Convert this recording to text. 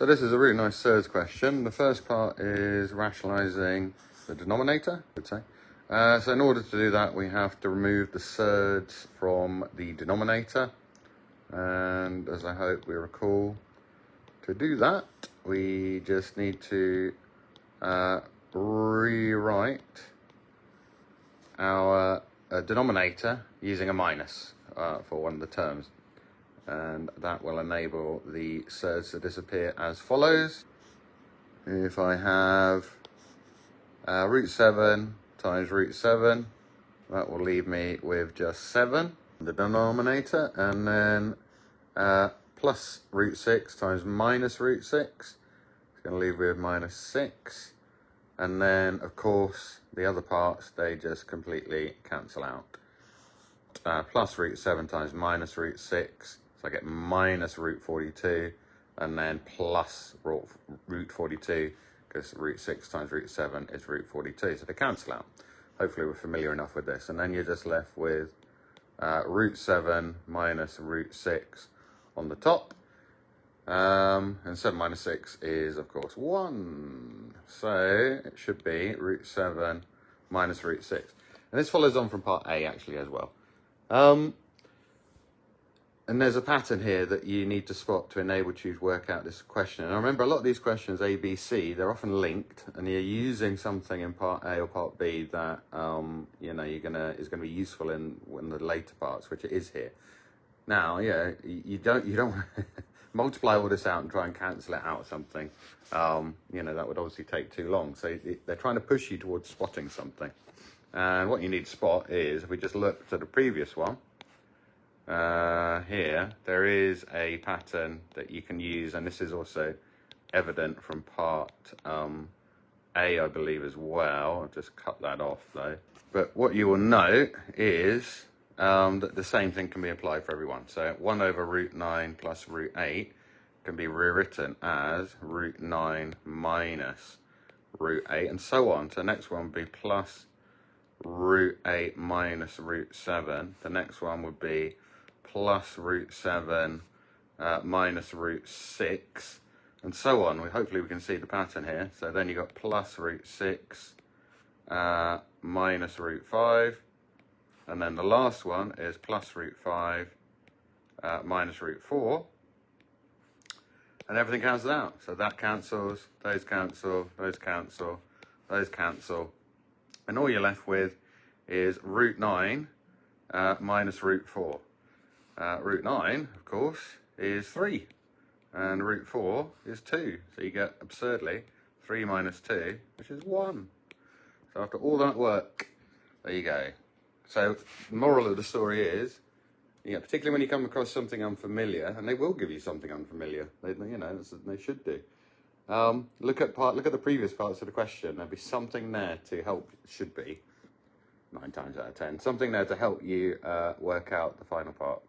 So this is a really nice Surds question. The first part is rationalising the denominator, I would say. So in order to do that, we have to remove the surds from the denominator. And as I hope we recall, to do that, we just need to rewrite our denominator using a minus for one of the terms. And that will enable the surds to disappear as follows. If I have root 7 times root 7, that will leave me with just 7, the denominator, and then plus root 6 times minus root 6, it's going to leave me with minus 6, and then of course the other parts, they just completely cancel out. Plus root 7 times minus root 6, so I get minus root 42, and then plus root 42, because root 6 times root 7 is root 42, so they cancel out. Hopefully we're familiar enough with this, and then you're just left with root 7 minus root 6 on the top, and 7 minus 6 is of course 1, so it should be root 7 minus root 6. And this follows on from part A actually as well. And there's a pattern here that you need to spot to enable you to work out this question. And I remember a lot of these questions, A, B, C, they're often linked, and you're using something in part A or part B that you know is going to be useful in the later parts, which it is here. Now, yeah, you don't multiply all this out and try and cancel it out something. You know, that would obviously take too long. So they're trying to push you towards spotting something. And what you need to spot is, if we just look to the previous one, here, there is a pattern that you can use, and this is also evident from part A, I believe, as well. I'll just cut that off, though. But what you will note is that the same thing can be applied for everyone. So 1 over root 9 plus root 8 can be rewritten as root 9 minus root 8, and so on. So the next one would be plus root 8 minus root 7. The next one would be plus root 7 minus root 6, and so on. Hopefully we can see the pattern here. So then you got plus root 6 minus root 5, and then the last one is plus root 5 minus root 4, and everything cancels out. So that cancels, those cancel, those cancel, those cancel, and all you're left with is root 9 minus root 4. Root 9, of course, is 3, and root 4 is 2. So you get, absurdly, 3 minus 2, which is 1. So after all that work, there you go. So the moral of the story is, particularly when you come across something unfamiliar, and they will give you something unfamiliar, they should do. Look at the previous parts of the question. There'll be something there to help, should be, 9 times out of 10, something there to help you work out the final part.